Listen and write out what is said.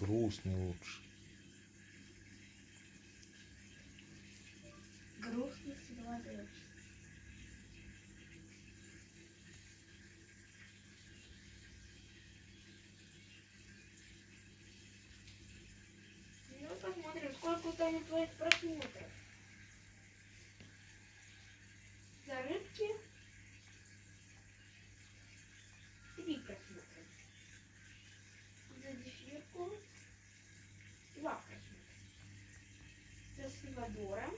Грустный лучше. Грустный Салвадор. Ну, посмотрим, сколько там твоих просмотров. За рыбки 3 просмотра. За дефирку 2 просмотра. За Салвадора